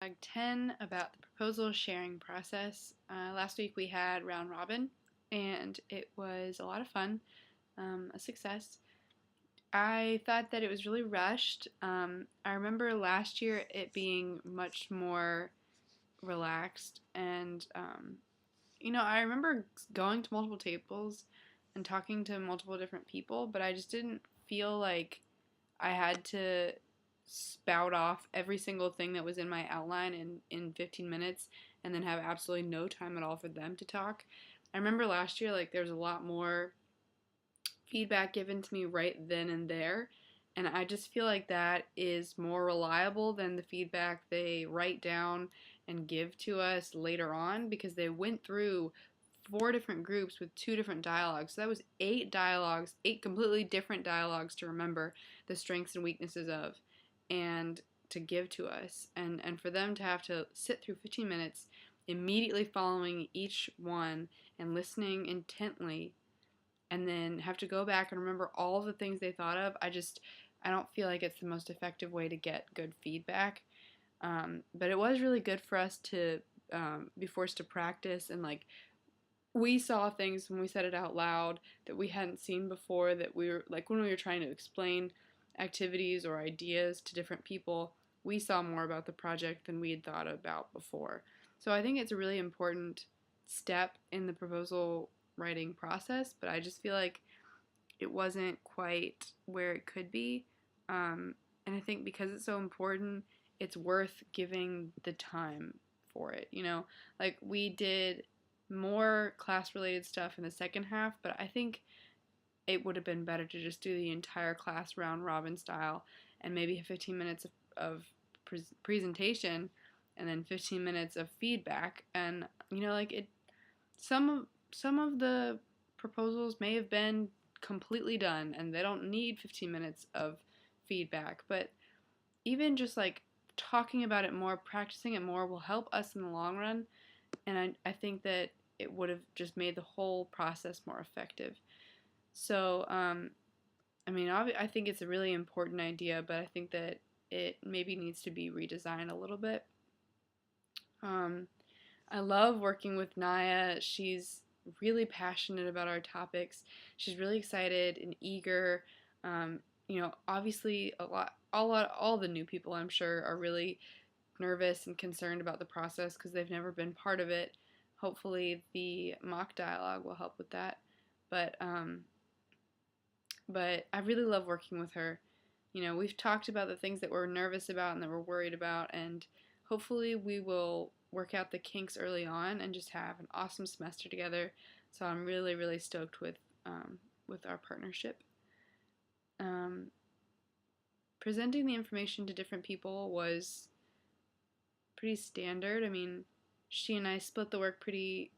Tag 10 about the proposal sharing process. Last week we had round robin and it was a lot of fun, a success. I thought that it was really rushed. I remember last year it being much more relaxed and I remember going to multiple tables and talking to multiple different people, but I just didn't feel like I had to spout off every single thing that was in my outline in 15 minutes and then have absolutely no time at all for them to talk. I remember last year, like, there was a lot more feedback given to me right then and there, and I just feel like that is more reliable than the feedback they write down and give to us later on, because they went through 4 different groups with 2 different dialogues. So that was 8 dialogues, 8 completely different dialogues to remember the strengths and weaknesses of and to give to us. And for them to have to sit through 15 minutes immediately following each one and listening intently and then have to go back and remember all the things they thought of, I don't feel like it's the most effective way to get good feedback. But it was really good for us to be forced to practice, and like, we saw things when we said it out loud that we hadn't seen before, that we were like, when we were trying to explain activities or ideas to different people, we saw more about the project than we had thought about before. So I think it's a really important step in the proposal writing process, but I just feel like it wasn't quite where it could be. And I think because it's so important, it's worth giving the time for it. Like, we did more class related stuff in the second half, but I think it would have been better to just do the entire class round robin style and maybe 15 minutes of presentation and then 15 minutes of feedback. And like, it some of the proposals may have been completely done and they don't need 15 minutes of feedback, but even just like talking about it more, practicing it more, will help us in the long run. And I think that it would have just made the whole process more effective. So, I think it's a really important idea, but I think that it maybe needs to be redesigned a little bit. I love working with Naya. She's really passionate about our topics. She's really excited and eager. Obviously, all the new people, I'm sure, are really nervous and concerned about the process because they've never been part of it. Hopefully, the mock dialogue will help with that. But I really love working with her. We've talked about the things that we're nervous about and that we're worried about, and hopefully we will work out the kinks early on and just have an awesome semester together. So I'm really, really stoked with our partnership. Presenting the information to different people was pretty standard. I mean, she and I split the work pretty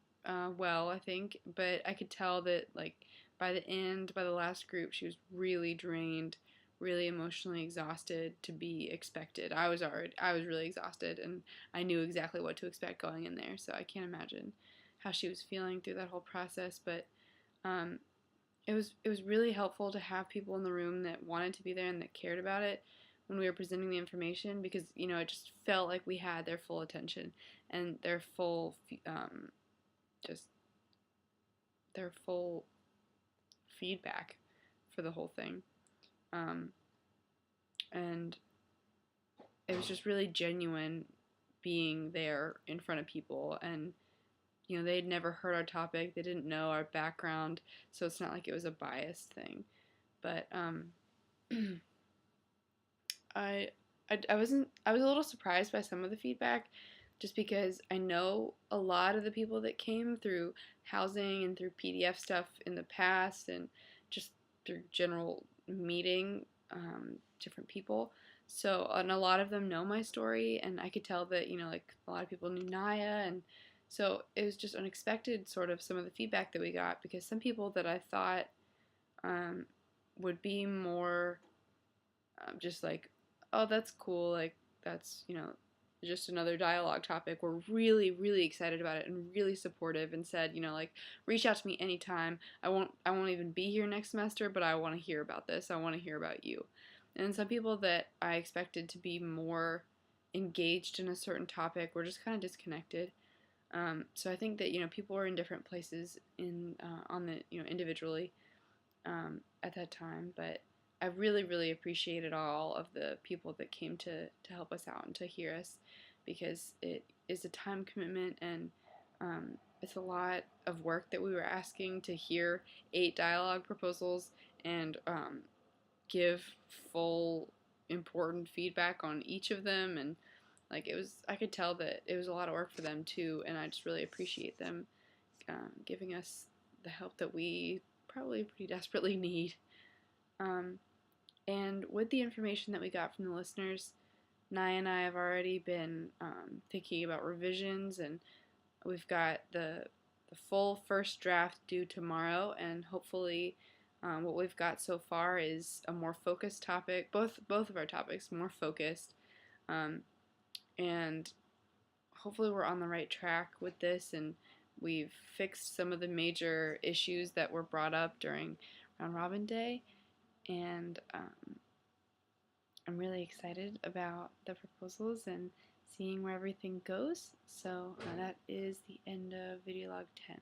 well, I think, but I could tell that, like, by the last group, she was really drained, really emotionally exhausted, to be expected. I was really exhausted, and I knew exactly what to expect going in there, so I can't imagine how she was feeling through that whole process. But it was really helpful to have people in the room that wanted to be there and that cared about it when we were presenting the information, because it just felt like we had their full attention and their full just their full feedback for the whole thing. And it was just really genuine being there in front of people, and they'd never heard our topic, they didn't know our background, so it's not like it was a biased thing. But I was a little surprised by some of the feedback, just because I know a lot of the people that came through housing and through PDF stuff in the past, and just through general meeting different people. So, and a lot of them know my story, and I could tell that, like, a lot of people knew Naya, and so it was just unexpected, sort of, some of the feedback that we got, because some people that I thought would be more just like, oh, that's cool, like, that's, just another dialogue topic, were really, really excited about it and really supportive, and said, like, reach out to me anytime. I won't even be here next semester, but I want to hear about this. I want to hear about you. And some people that I expected to be more engaged in a certain topic. We're just kind of disconnected. So I think that people were in different places in on the individually at that time, but I really really appreciated all of the people that came to help us out and to hear us, because it is a time commitment, and it's a lot of work that we were asking to hear 8 dialogue proposals and give full important feedback on each of them. And like, I could tell that it was a lot of work for them too, and I just really appreciate them giving us the help that we probably pretty desperately need. Um, and with the information that we got from the listeners, Naya and I have already been thinking about revisions, and we've got the full first draft due tomorrow, and hopefully what we've got so far is a more focused topic. Both of our topics more focused, and hopefully we're on the right track with this, and we've fixed some of the major issues that were brought up during Round Robin Day, and I'm really excited about the proposals and seeing where everything goes. So that is the end of Video Log 10.